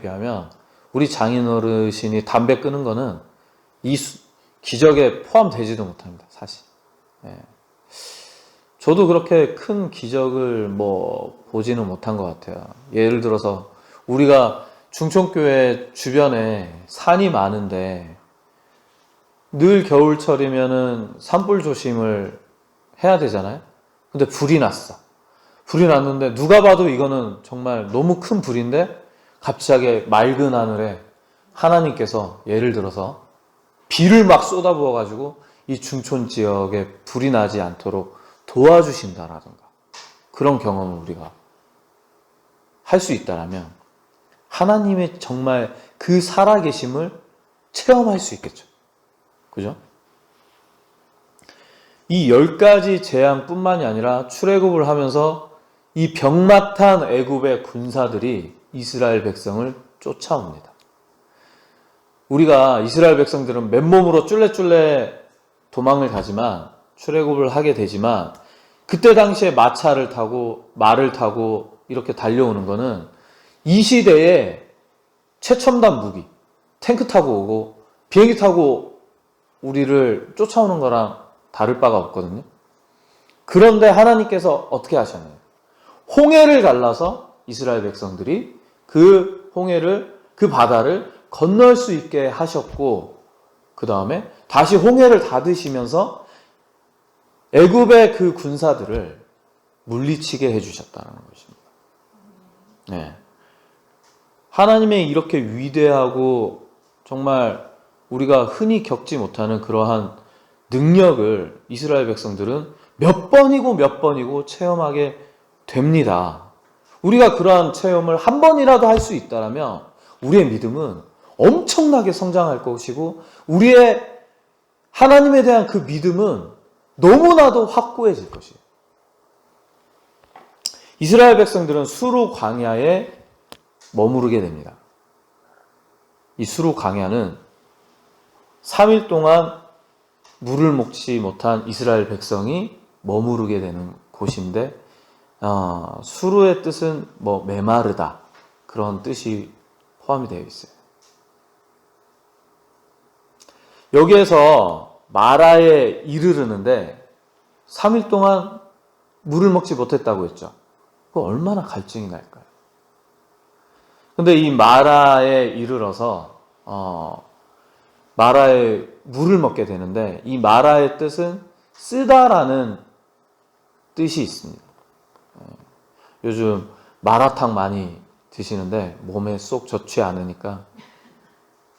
비하면 우리 장인어르신이 담배 끊은 거는 이 기적에 포함되지도 못합니다, 사실. 예. 저도 그렇게 큰 기적을 보지는 못한 것 같아요. 예를 들어서 우리가 중촌교회 주변에 산이 많은데 늘 겨울철이면은 산불 조심을 해야 되잖아요. 근데 불이 났어. 불이 났는데 누가 봐도 이거는 정말 너무 큰 불인데 갑자기 맑은 하늘에 하나님께서 예를 들어서 비를 막 쏟아부어 가지고 이 중촌 지역에 불이 나지 않도록 도와주신다라든가 그런 경험을 우리가 할 수 있다라면 하나님의 정말 그 살아계심을 체험할 수 있겠죠. 그죠? 이 10가지 재앙뿐만이 아니라 출애굽을 하면서 이 병마탄 애굽의 군사들이 이스라엘 백성을 쫓아옵니다. 우리가 이스라엘 백성들은 맨몸으로 쫄래쫄래 도망을 가지만 출애굽을 하게 되지만 그때 당시에 마차를 타고 말을 타고 이렇게 달려오는 거는 이 시대에 최첨단 무기, 탱크 타고 오고 비행기 타고 우리를 쫓아오는 거랑 다를 바가 없거든요. 그런데 하나님께서 어떻게 하셨나요? 홍해를 갈라서 이스라엘 백성들이 그 홍해를, 그 바다를 건널 수 있게 하셨고 그 다음에 다시 홍해를 닫으시면서 애굽의 그 군사들을 물리치게 해주셨다는 것입니다. 네. 하나님의 이렇게 위대하고 정말 우리가 흔히 겪지 못하는 그러한 능력을 이스라엘 백성들은 몇 번이고 몇 번이고 체험하게 됩니다. 우리가 그러한 체험을 한 번이라도 할 수 있다면 우리의 믿음은 엄청나게 성장할 것이고 우리의 하나님에 대한 그 믿음은 너무나도 확고해질 것이에요. 이스라엘 백성들은 수르 광야에 머무르게 됩니다. 이 수르 광야는 3일 동안 물을 먹지 못한 이스라엘 백성이 머무르게 되는 곳인데 수르의 뜻은 메마르다 그런 뜻이 포함이 되어 있어요. 여기에서 마라에 이르르는데 3일 동안 물을 먹지 못했다고 했죠. 그 얼마나 갈증이 날까요? 근데 이 마라에 이르러서 마라에 물을 먹게 되는데 이 마라의 뜻은 쓰다라는 뜻이 있습니다. 요즘 마라탕 많이 드시는데 몸에 쏙 좋지 않으니까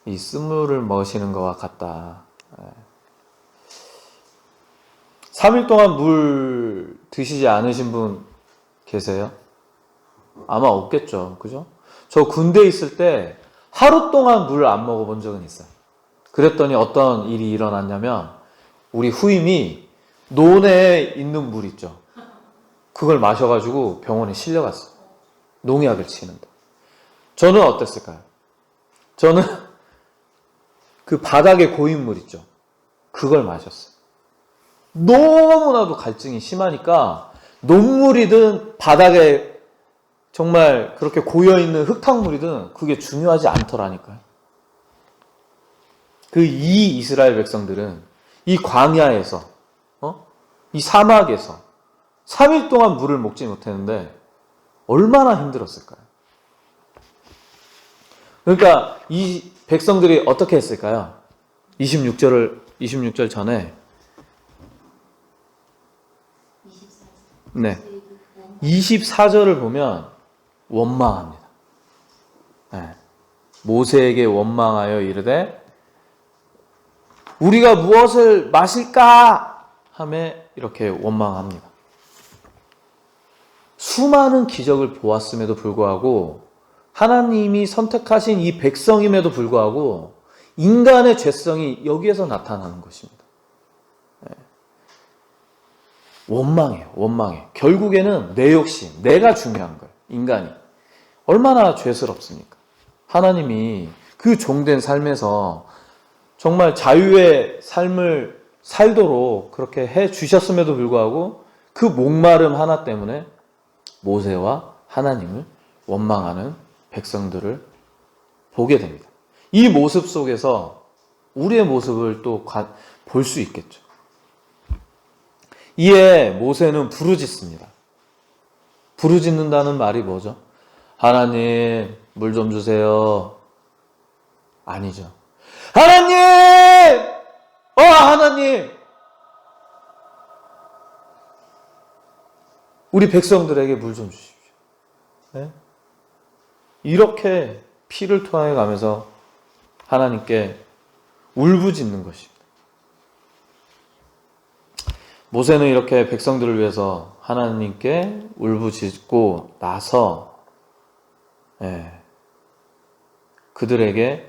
이 쓴물을 먹으시는 것과 같다. 3일 동안 물 드시지 않으신 분 계세요? 아마 없겠죠. 그죠? 저 군대에 있을 때 하루 동안 물 안 먹어본 적은 있어요. 그랬더니 어떤 일이 일어났냐면 우리 후임이 논에 있는 물 있죠. 그걸 마셔가지고 병원에 실려갔어요. 농약을 치는데. 저는 어땠을까요? 저는 그 바닥에 고인 물 있죠. 그걸 마셨어요. 너무나도 갈증이 심하니까 논물이든 바닥에 정말 그렇게 고여있는 흙탕물이든 그게 중요하지 않더라니까요. 이 이스라엘 백성들은 이 광야에서 이 사막에서 3일 동안 물을 먹지 못했는데 얼마나 힘들었을까요? 그러니까 이 백성들이 어떻게 했을까요? 26절 전에 24절을 보면 원망합니다. 모세에게 원망하여 이르되 우리가 무엇을 마실까 하매 이렇게 원망합니다. 수많은 기적을 보았음에도 불구하고 하나님이 선택하신 이 백성임에도 불구하고 인간의 죄성이 여기에서 나타나는 것입니다. 원망해. 결국에는 내 욕심, 내가 중요한 거예요. 인간이. 얼마나 죄스럽습니까? 하나님이 그 종된 삶에서 정말 자유의 삶을 살도록 그렇게 해 주셨음에도 불구하고 그 목마름 하나 때문에 모세와 하나님을 원망하는 백성들을 보게 됩니다. 이 모습 속에서 우리의 모습을 또 볼 수 있겠죠. 이에 모세는 부르짖습니다. 부르짖는다는 말이 뭐죠? 하나님, 물 좀 주세요. 아니죠. 하나님! 하나님! 우리 백성들에게 물 좀 주십시오. 네? 이렇게 피를 토해 가면서 하나님께 울부짖는 것입니다. 모세는 이렇게 백성들을 위해서 하나님께 울부짖고 나서 그들에게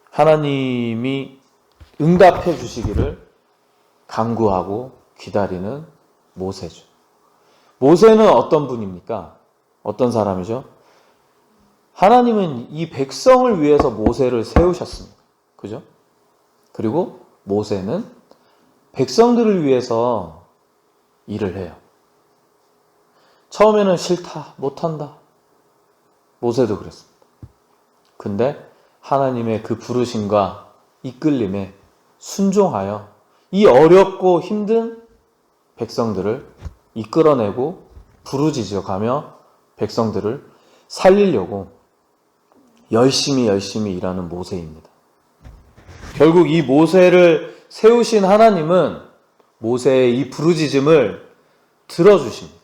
하나님이 응답해 주시기를 간구하고 기다리는 모세죠. 모세는 어떤 분입니까? 어떤 사람이죠? 하나님은 이 백성을 위해서 모세를 세우셨습니다. 그죠? 그리고 모세는 백성들을 위해서 일을 해요. 처음에는 싫다, 못한다. 모세도 그랬습니다. 근데 하나님의 그 부르심과 이끌림에 순종하여 이 어렵고 힘든 백성들을 이끌어내고 부르짖어 가며 백성들을 살리려고 열심히 일하는 모세입니다. 결국 이 모세를 세우신 하나님은 모세의 이 부르짖음을 들어주십니다.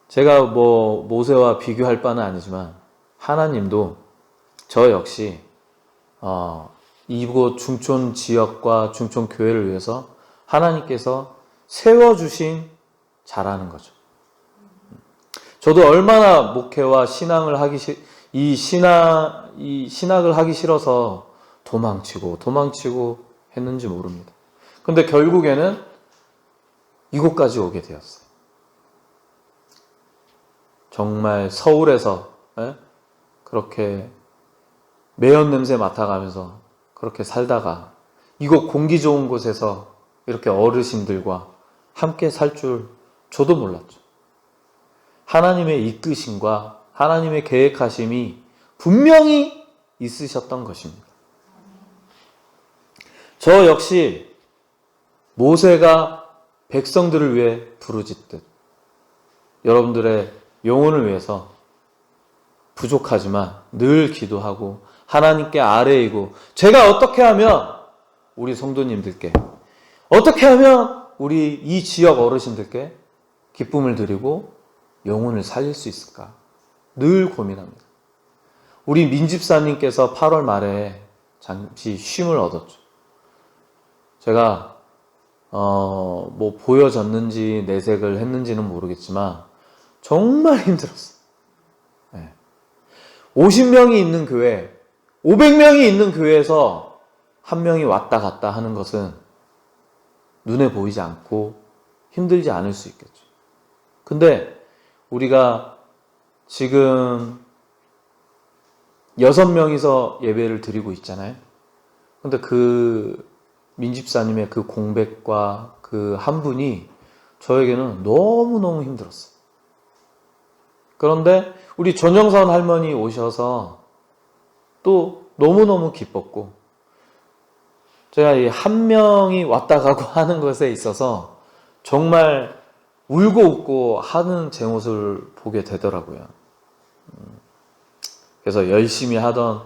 제가 모세와 비교할 바는 아니지만 하나님도 저 역시 이곳 중촌 지역과 중촌 교회를 위해서 하나님께서 세워주신 자라는 거죠. 저도 얼마나 목회와 신앙을 신학을 하기 싫어서 도망치고 했는지 모릅니다. 근데 결국에는 이곳까지 오게 되었어요. 정말 서울에서 그렇게 매연 냄새 맡아가면서 그렇게 살다가 이곳 공기 좋은 곳에서 이렇게 어르신들과 함께 살 줄 저도 몰랐죠. 하나님의 이끄심과 하나님의 계획하심이 분명히 있으셨던 것입니다. 저 역시 모세가 백성들을 위해 부르짖듯 여러분들의 영혼을 위해서 부족하지만 늘 기도하고 하나님께 아뢰이고 제가 어떻게 하면 우리 성도님들께 어떻게 하면 우리 이 지역 어르신들께 기쁨을 드리고 영혼을 살릴 수 있을까 늘 고민합니다. 우리 민집사님께서 8월 말에 잠시 쉼을 얻었죠. 제가 보여졌는지 내색을 했는지는 모르겠지만 정말 힘들었어요. 50명이 있는 교회, 500명이 있는 교회에서 한 명이 왔다 갔다 하는 것은 눈에 보이지 않고 힘들지 않을 수 있겠죠. 근데 우리가 지금 6명이서 예배를 드리고 있잖아요. 근데 그 민집사님의 그 공백과 그 한 분이 저에게는 너무너무 힘들었어요. 그런데 우리 전영선 할머니 오셔서 또 너무너무 기뻤고 제가 이 한 명이 왔다 가고 하는 것에 있어서 정말 울고 웃고 하는 제 모습을 보게 되더라고요. 그래서 열심히 하던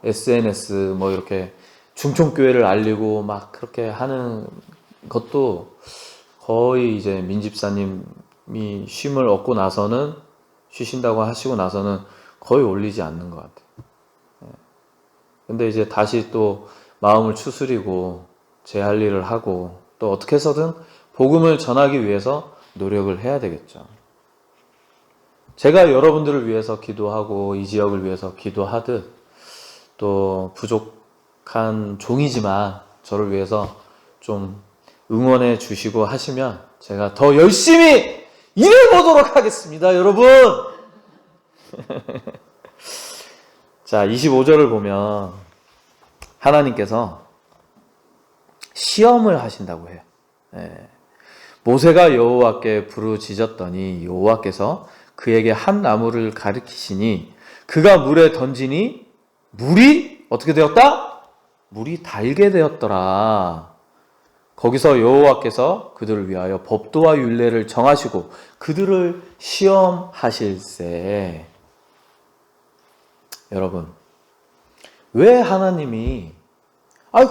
SNS 이렇게 중촌교회를 알리고 막 그렇게 하는 것도 거의 이제 민집사님이 쉼을 얻고 나서는 쉬신다고 하시고 나서는 거의 올리지 않는 것 같아요. 근데 이제 다시 또 마음을 추스리고 제 할 일을 하고 또 어떻게 해서든 복음을 전하기 위해서 노력을 해야 되겠죠. 제가 여러분들을 위해서 기도하고 이 지역을 위해서 기도하듯 또 부족한 종이지만 저를 위해서 좀 응원해 주시고 하시면 제가 더 열심히 일해보도록 하겠습니다, 여러분! 자, 25절을 보면 하나님께서 시험을 하신다고 해요. 모세가 여호와께 부르짖었더니 여호와께서 그에게 한 나무를 가리키시니 그가 물에 던지니 물이 어떻게 되었다? 물이 달게 되었더라. 거기서 여호와께서 그들을 위하여 법도와 율례를 정하시고 그들을 시험하실세. 여러분, 왜 하나님이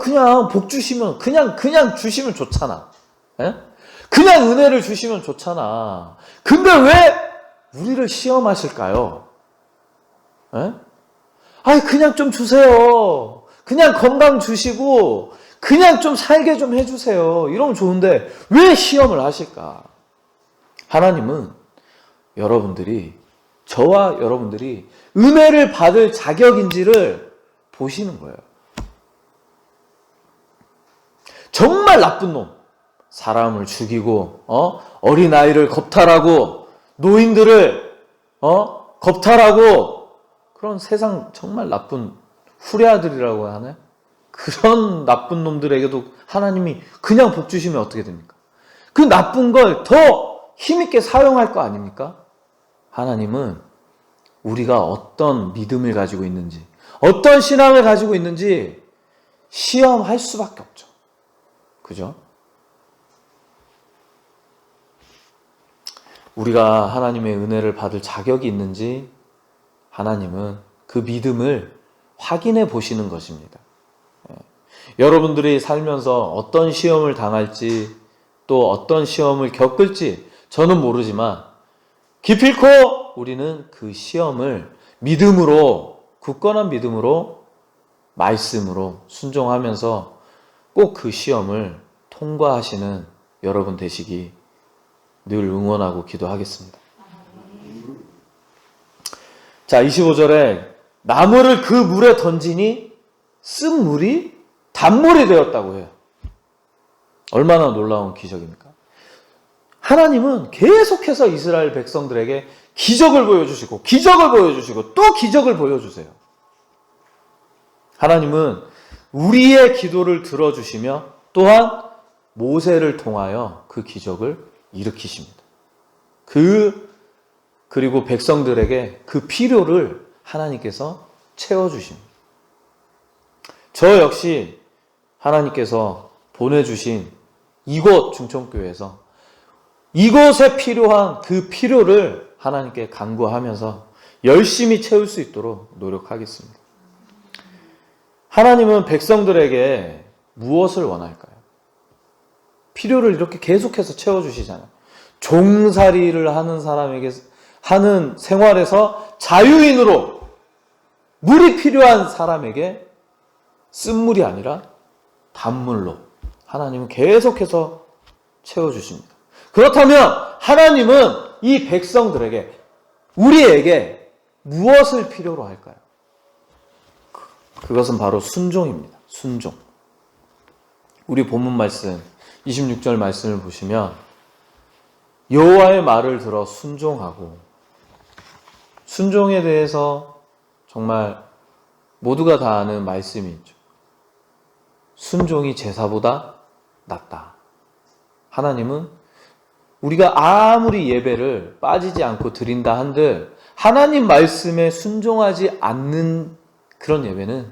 그냥 복 주시면 그냥 주시면 좋잖아. 에? 그냥 은혜를 주시면 좋잖아. 근데 왜 우리를 시험하실까요? 에? 그냥 좀 주세요. 그냥 건강 주시고 그냥 좀 살게 좀 해주세요. 이러면 좋은데 왜 시험을 하실까? 하나님은 저와 여러분들이 은혜를 받을 자격인지를 보시는 거예요. 정말 나쁜 놈, 사람을 죽이고 어린아이를 겁탈하고 노인들을 겁탈하고 그런 세상 정말 나쁜 후레아들이라고 하나요? 그런 나쁜 놈들에게도 하나님이 그냥 복 주시면 어떻게 됩니까? 그 나쁜 걸 더 힘있게 사용할 거 아닙니까? 하나님은 우리가 어떤 믿음을 가지고 있는지, 어떤 신앙을 가지고 있는지 시험할 수밖에 없죠. 그죠? 우리가 하나님의 은혜를 받을 자격이 있는지 하나님은 그 믿음을 확인해 보시는 것입니다. 여러분들이 살면서 어떤 시험을 당할지 또 어떤 시험을 겪을지 저는 모르지만 기필코 우리는 그 시험을 믿음으로, 굳건한 믿음으로, 말씀으로 순종하면서 꼭 그 시험을 통과하시는 여러분 되시기 늘 응원하고 기도하겠습니다. 자, 25절에 나무를 그 물에 던지니 쓴 물이 단물이 되었다고 해요. 얼마나 놀라운 기적입니까? 하나님은 계속해서 이스라엘 백성들에게 기적을 보여주시고 또 기적을 보여주세요. 하나님은 우리의 기도를 들어주시며 또한 모세를 통하여 그 기적을 일으키십니다. 그리고 백성들에게 그 필요를 하나님께서 채워주십니다. 저 역시 하나님께서 보내주신 이곳 중천교회에서 이곳에 필요한 그 필요를 하나님께 간구하면서 열심히 채울 수 있도록 노력하겠습니다. 하나님은 백성들에게 무엇을 원할까요? 필요를 이렇게 계속해서 채워주시잖아요. 종살이를 하는 사람에게 하는 생활에서 자유인으로 물이 필요한 사람에게 쓴물이 아니라 단물로 하나님은 계속해서 채워주십니다. 그렇다면 하나님은 이 백성들에게, 우리에게 무엇을 필요로 할까요? 그것은 바로 순종입니다. 순종. 우리 본문 말씀 26절 말씀을 보시면 여호와의 말을 들어 순종하고, 순종에 대해서 정말 모두가 다 아는 말씀이 있죠. 순종이 제사보다 낫다. 하나님은 우리가 아무리 예배를 빠지지 않고 드린다 한들 하나님 말씀에 순종하지 않는 그런 예배는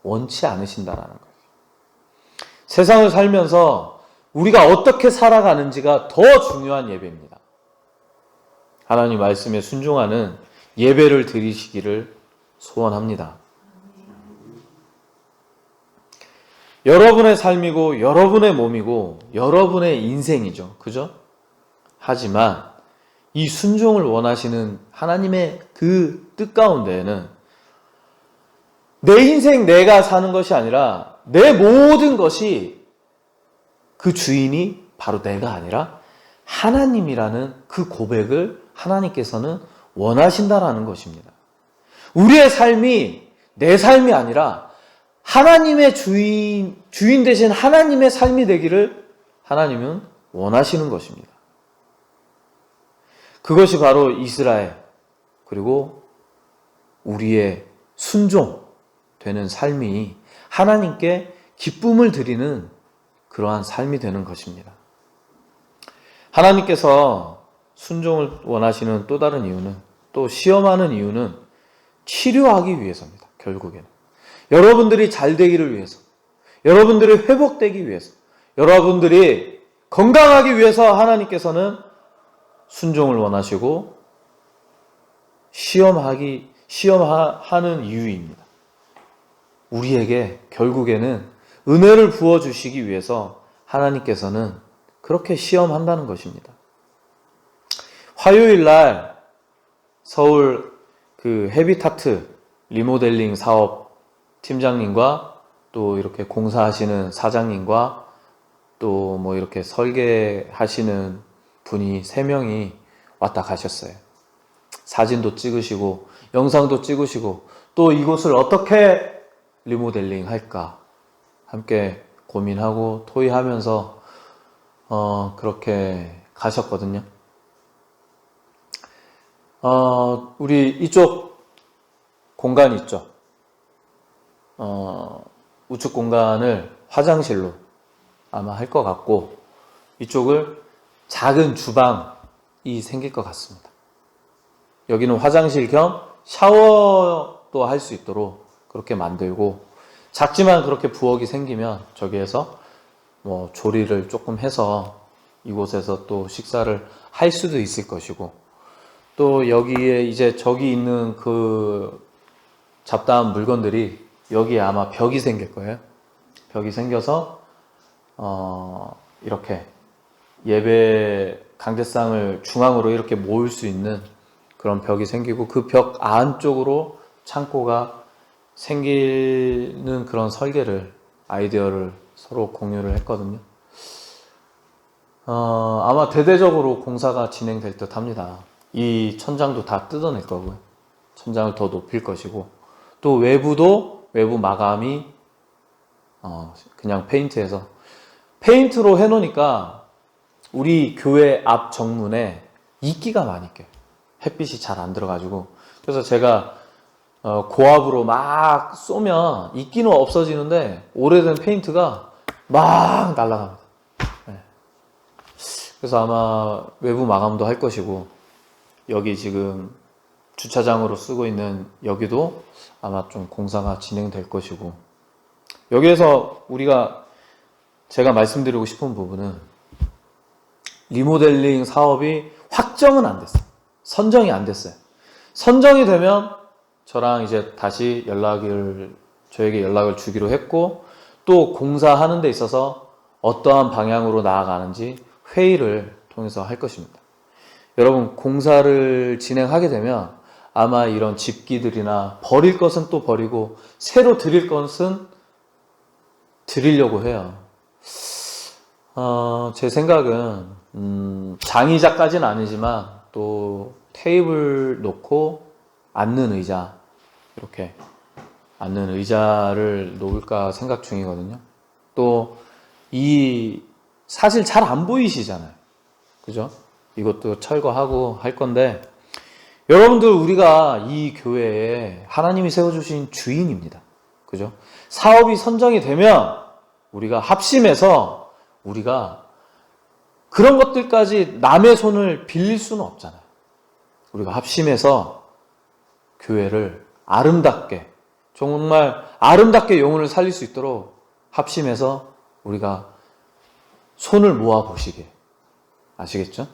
원치 않으신다라는 거예요. 세상을 살면서 우리가 어떻게 살아가는지가 더 중요한 예배입니다. 하나님 말씀에 순종하는 예배를 드리시기를 소원합니다. 여러분의 삶이고 여러분의 몸이고 여러분의 인생이죠. 그죠? 하지만 이 순종을 원하시는 하나님의 그 뜻 가운데에는 내 인생 내가 사는 것이 아니라 내 모든 것이 그 주인이 바로 내가 아니라 하나님이라는 그 고백을 하나님께서는 원하신다라는 것입니다. 우리의 삶이 내 삶이 아니라 하나님의 주인 되신 하나님의 삶이 되기를 하나님은 원하시는 것입니다. 그것이 바로 이스라엘 그리고 우리의 순종되는 삶이 하나님께 기쁨을 드리는 그러한 삶이 되는 것입니다. 하나님께서 순종을 원하시는 또 다른 이유는, 또 시험하는 이유는 치료하기 위해서입니다. 결국에는 여러분들이 잘 되기를 위해서, 여러분들이 회복되기 위해서, 여러분들이 건강하기 위해서 하나님께서는 순종을 원하시고 시험하는 이유입니다. 우리에게 결국에는 은혜를 부어주시기 위해서 하나님께서는 그렇게 시험한다는 것입니다. 화요일 날 서울 그 헤비타트 리모델링 사업 팀장님과 또 이렇게 공사하시는 사장님과 또 뭐 이렇게 설계하시는 분이 3명이 왔다 가셨어요. 사진도 찍으시고 영상도 찍으시고 또 이곳을 어떻게 리모델링 할까 함께 고민하고 토의하면서 그렇게 가셨거든요. 우리 이쪽 공간 있죠. 우측 공간을 화장실로 아마 할 것 같고, 이쪽을 작은 주방이 생길 것 같습니다. 여기는 화장실 겸 샤워도 할 수 있도록 그렇게 만들고, 작지만 그렇게 부엌이 생기면 저기에서 뭐 조리를 조금 해서 이곳에서 또 식사를 할 수도 있을 것이고, 또 여기에 이제 저기 있는 그 잡다한 물건들이 여기에 아마 벽이 생길 거예요. 벽이 생겨서 이렇게 예배 강대상을 중앙으로 이렇게 모을 수 있는 그런 벽이 생기고, 그 벽 안쪽으로 창고가 생기는 그런 설계를, 아이디어를 서로 공유를 했거든요. 아마 대대적으로 공사가 진행될 듯 합니다. 이 천장도 다 뜯어낼 거고요. 천장을 더 높일 것이고, 또 외부 마감이 그냥 페인트로 해놓으니까 우리 교회 앞 정문에 이끼가 많이 껴요. 햇빛이 잘 안 들어가지고. 그래서 제가 고압으로 막 쏘면 이끼는 없어지는데 오래된 페인트가 막 날아갑니다. 네. 그래서 아마 외부 마감도 할 것이고, 여기 지금 주차장으로 쓰고 있는 여기도 아마 좀 공사가 진행될 것이고, 여기에서 제가 말씀드리고 싶은 부분은, 리모델링 사업이 확정은 안 됐어요. 선정이 안 됐어요. 선정이 되면 저랑 이제 다시 저에게 연락을 주기로 했고, 또 공사하는 데 있어서 어떠한 방향으로 나아가는지 회의를 통해서 할 것입니다. 여러분, 공사를 진행하게 되면 아마 이런 집기들이나 버릴 것은 또 버리고 새로 드릴 것은 드리려고 해요. 제 생각은 장의자까지는 아니지만 또 테이블 놓고 앉는 의자, 이렇게 앉는 의자를 놓을까 생각 중이거든요. 또 사실 잘 안 보이시잖아요. 그죠? 이것도 철거하고 할 건데, 여러분들, 우리가 이 교회에 하나님이 세워주신 주인입니다. 그죠? 사업이 선정이 되면 우리가 합심해서 우리가 그런 것들까지 남의 손을 빌릴 수는 없잖아요. 우리가 합심해서 교회를 아름답게, 정말 아름답게 영혼을 살릴 수 있도록 합심해서 우리가 손을 모아 보시게. 아시겠죠?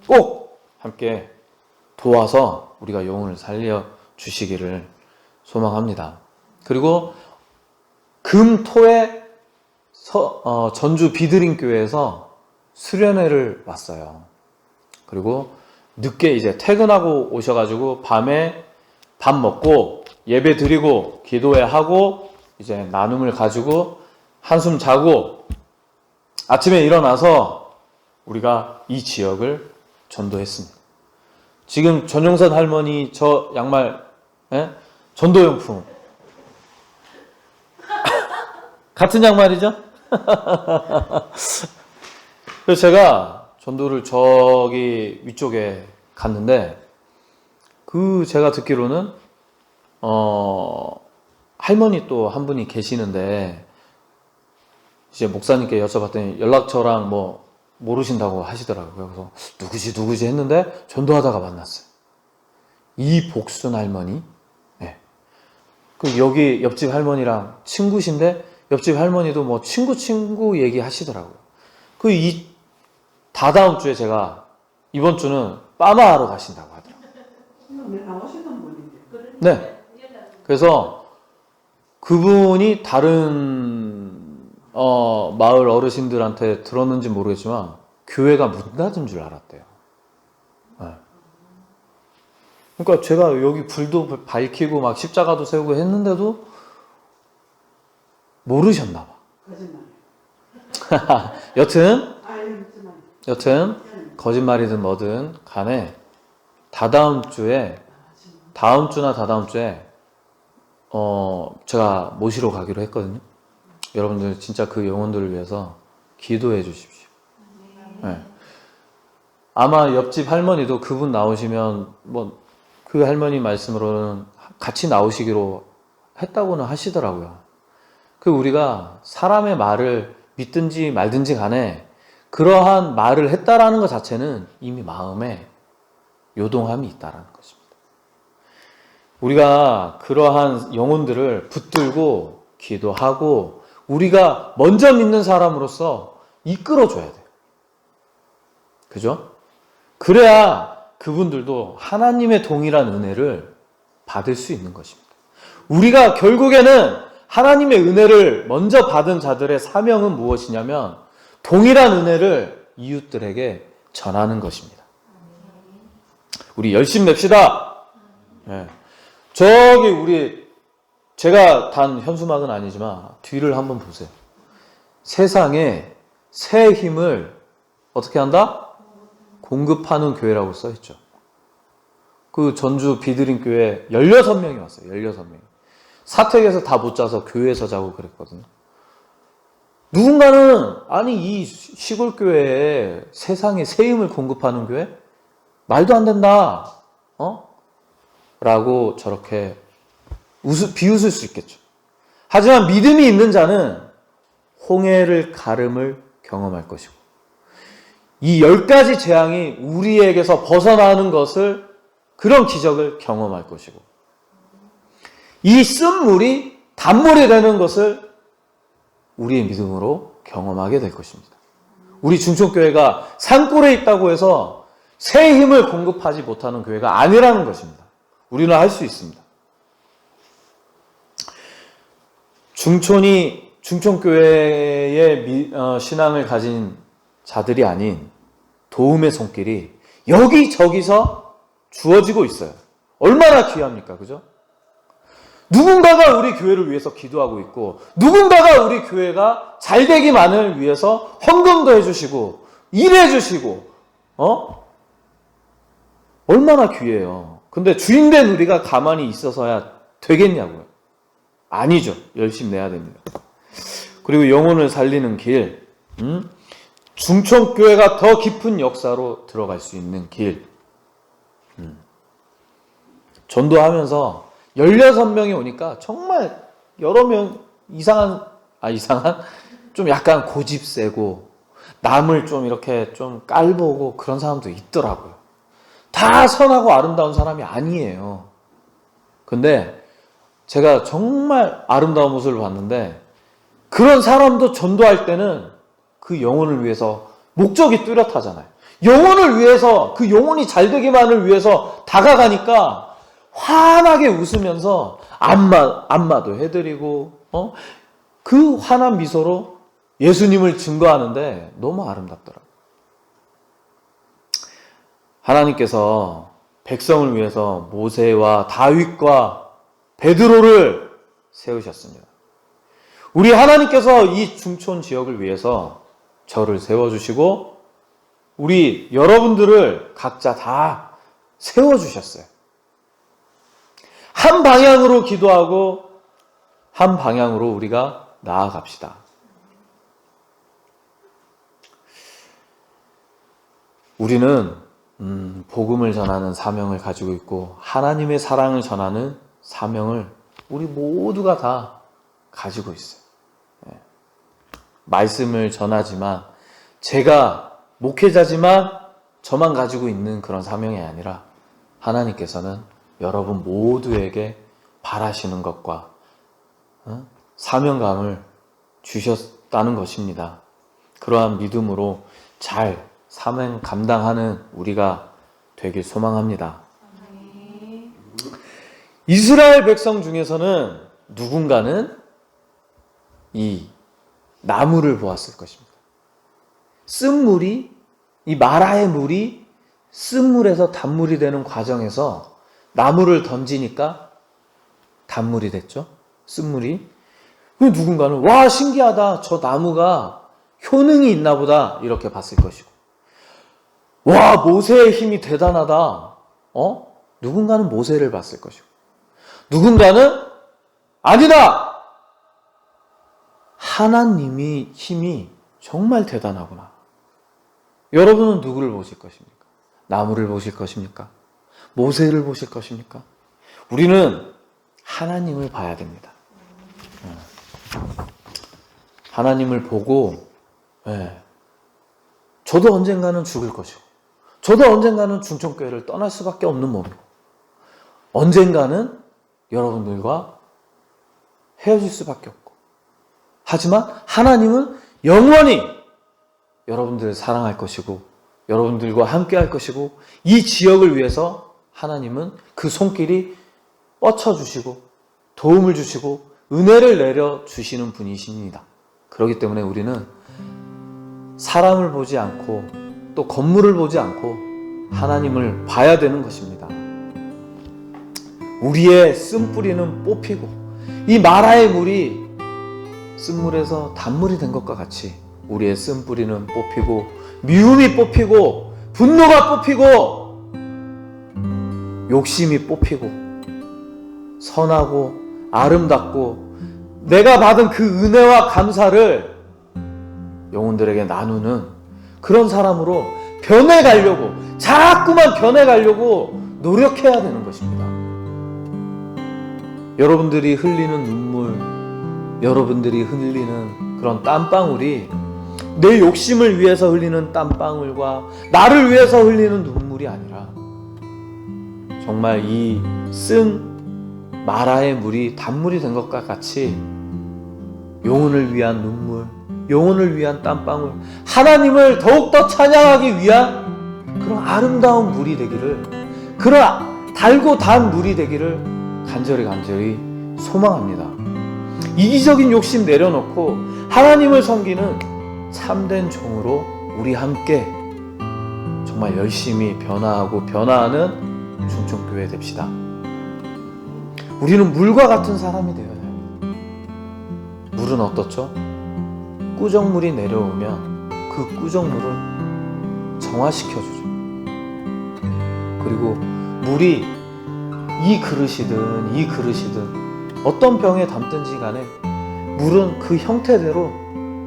꼭 함께 도와서 우리가 영혼을 살려 주시기를 소망합니다. 그리고 금토에 전주 비드림 교회에서 수련회를 왔어요. 그리고 늦게 이제 퇴근하고 오셔가지고 밤에 밥 먹고 예배 드리고 기도회 하고 이제 나눔을 가지고 한숨 자고 아침에 일어나서 우리가 이 지역을 전도했습니다. 지금 전용선 할머니 저 양말, 전도용품 같은 양말이죠? 그래서 제가 전도를 저기 위쪽에 갔는데, 제가 듣기로는 할머니 또 한 분이 계시는데, 이제 목사님께 여쭤봤더니 연락처랑 뭐 모르신다고 하시더라고요. 그래서 누구지 했는데 전도하다가 만났어요. 이 복순 할머니. 네. 그 여기 옆집 할머니랑 친구신데 옆집 할머니도 뭐 친구 얘기하시더라고요. 그 다다음 주에 제가 이번 주는 빠마하러 가신다고 하더라고요. 나오시던 분인데. 네. 그래서 그분이 다른 마을 어르신들한테 들었는지 모르겠지만 교회가 문 닫은 줄 알았대요. 네. 그러니까 제가 여기 불도 밝히고 막 십자가도 세우고 했는데도 모르셨나 봐. 거짓말. 여튼 거짓말이든 뭐든 간에 다음 주나 다다음 주에 제가 모시러 가기로 했거든요. 여러분들 진짜 그 영혼들을 위해서 기도해 주십시오. 네. 아마 옆집 할머니도 그분 나오시면 뭐 그 할머니 말씀으로는 같이 나오시기로 했다고는 하시더라고요. 그 우리가 사람의 말을 믿든지 말든지 간에 그러한 말을 했다라는 것 자체는 이미 마음에 요동함이 있다라는 것입니다. 우리가 그러한 영혼들을 붙들고 기도하고 우리가 먼저 믿는 사람으로서 이끌어줘야 돼요. 그죠? 그래야 그분들도 하나님의 동일한 은혜를 받을 수 있는 것입니다. 우리가 결국에는 하나님의 은혜를 먼저 받은 자들의 사명은 무엇이냐면 동일한 은혜를 이웃들에게 전하는 것입니다. 우리 열심히 냅시다. 네. 저기 제가 단 현수막은 아니지만 뒤를 한번 보세요. 세상에 새 힘을 어떻게 한다? 공급하는 교회라고 써있죠. 그 전주 비드림 교회 16명이 왔어요. 16명이. 사택에서 다 못 자서 교회에서 자고 그랬거든요. 누군가는 아니 이 시골 교회에 세상에 새 힘을 공급하는 교회? 말도 안 된다. 라고 저렇게 비웃을 수 있겠죠. 하지만 믿음이 있는 자는 홍해를 가름을 경험할 것이고 이 10가지 재앙이 우리에게서 벗어나는 것을 그런 기적을 경험할 것이고 이 쓴물이 단물이 되는 것을 우리의 믿음으로 경험하게 될 것입니다. 우리 중촌교회가 산골에 있다고 해서 새 힘을 공급하지 못하는 교회가 아니라는 것입니다. 우리는 할 수 있습니다. 중촌교회의 신앙을 가진 자들이 아닌 도움의 손길이 여기저기서 주어지고 있어요. 얼마나 귀합니까? 그죠? 누군가가 우리 교회를 위해서 기도하고 있고 누군가가 우리 교회가 잘 되기만을 위해서 헌금도 해주시고 일해주시고 얼마나 귀해요. 근데 주인된 우리가 가만히 있어서야 되겠냐고요. 아니죠. 열심히 내야 됩니다. 그리고 영혼을 살리는 길, 중촌교회가 더 깊은 역사로 들어갈 수 있는 길. 전도하면서 16명이 오니까 정말 여러 명 이상한 좀 약간 고집 세고 남을 좀 이렇게 좀 깔보고 그런 사람도 있더라고요. 다 선하고 아름다운 사람이 아니에요. 근데 제가 정말 아름다운 모습을 봤는데 그런 사람도 전도할 때는 그 영혼을 위해서 목적이 뚜렷하잖아요. 영혼을 위해서 그 영혼이 잘 되기만을 위해서 다가가니까 환하게 웃으면서 안마도 해드리고 그 환한 미소로 예수님을 증거하는데 너무 아름답더라고요. 하나님께서 백성을 위해서 모세와 다윗과 베드로를 세우셨습니다. 우리 하나님께서 이 중촌 지역을 위해서 저를 세워주시고 우리 여러분들을 각자 다 세워주셨어요. 한 방향으로 기도하고 한 방향으로 우리가 나아갑시다. 우리는 복음을 전하는 사명을 가지고 있고 하나님의 사랑을 전하는 사명을 우리 모두가 다 가지고 있어요. 말씀을 전하지만 제가 목회자지만 저만 가지고 있는 그런 사명이 아니라 하나님께서는 여러분 모두에게 바라시는 것과 사명감을 주셨다는 것입니다. 그러한 믿음으로 잘 사명 감당하는 우리가 되길 소망합니다. 이스라엘 백성 중에서는 누군가는 이 나무를 보았을 것입니다. 쓴물이, 이 마라의 물이 쓴물에서 단물이 되는 과정에서 나무를 던지니까 단물이 됐죠. 쓴물이. 누군가는 와, 신기하다, 저 나무가 효능이 있나 보다, 이렇게 봤을 것이고, 와, 모세의 힘이 대단하다, 누군가는 모세를 봤을 것이고, 누군가는 아니다, 하나님이 힘이 정말 대단하구나. 여러분은 누구를 보실 것입니까? 나무를 보실 것입니까? 모세를 보실 것입니까? 우리는 하나님을 봐야 됩니다. 하나님을 보고, 저도 언젠가는 죽을 것이고, 저도 언젠가는 중천교회를 떠날 수밖에 없는 몸이고, 언젠가는 여러분들과 헤어질 수밖에 없고, 하지만 하나님은 영원히 여러분들을 사랑할 것이고 여러분들과 함께 할 것이고, 이 지역을 위해서 하나님은 그 손길이 뻗쳐주시고 도움을 주시고 은혜를 내려주시는 분이십니다. 그렇기 때문에 우리는 사람을 보지 않고 또 건물을 보지 않고 하나님을 봐야 되는 것입니다. 우리의 쓴뿌리는 뽑히고 이 마라의 물이 쓴물에서 단물이 된 것과 같이 우리의 쓴뿌리는 뽑히고 미움이 뽑히고 분노가 뽑히고 욕심이 뽑히고 선하고 아름답고 내가 받은 그 은혜와 감사를 영혼들에게 나누는 그런 사람으로 변해가려고, 자꾸만 변해가려고 노력해야 되는 것입니다. 여러분들이 흘리는 눈물, 여러분들이 흘리는 그런 땀방울이 내 욕심을 위해서 흘리는 땀방울과 나를 위해서 흘리는 눈물이 아니라 정말 이 쓴 마라의 물이 단물이 된 것과 같이 영혼을 위한 눈물, 영혼을 위한 땀방울, 하나님을 더욱더 찬양하기 위한 그런 아름다운 물이 되기를, 그런 달고 단 물이 되기를 간절히 소망합니다. 이기적인 욕심 내려놓고 하나님을 섬기는 참된 종으로 우리 함께 정말 열심히 변화하고 변화하는 중천교회 됩시다. 우리는 물과 같은 사람이 되어야 합니다. 물은 어떻죠? 꾸정물이 내려오면 그 꾸정물을 정화시켜주죠. 그리고 물이 이 그릇이든 어떤 병에 담든지 간에 물은 그 형태대로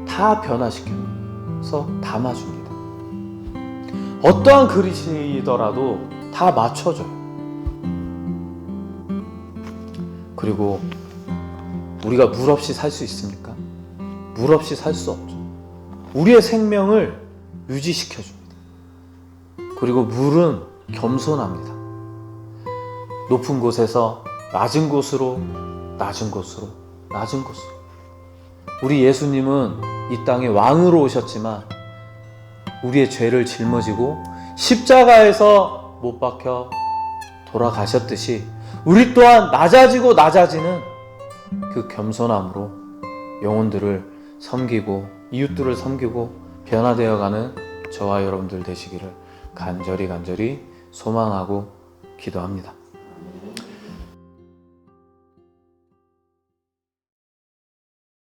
다 변화시켜서 담아줍니다. 어떠한 그릇이더라도 다 맞춰줘요. 그리고 우리가 물 없이 살 수 있습니까? 물 없이 살 수 없죠. 우리의 생명을 유지시켜줍니다. 그리고 물은 겸손합니다. 높은 곳에서 낮은 곳으로, 낮은 곳으로, 낮은 곳으로. 우리 예수님은 이 땅에 왕으로 오셨지만 우리의 죄를 짊어지고 십자가에서 못 박혀 돌아가셨듯이 우리 또한 낮아지고 낮아지는 그 겸손함으로 영혼들을 섬기고 이웃들을 섬기고 변화되어가는 저와 여러분들 되시기를 간절히 소망하고 기도합니다.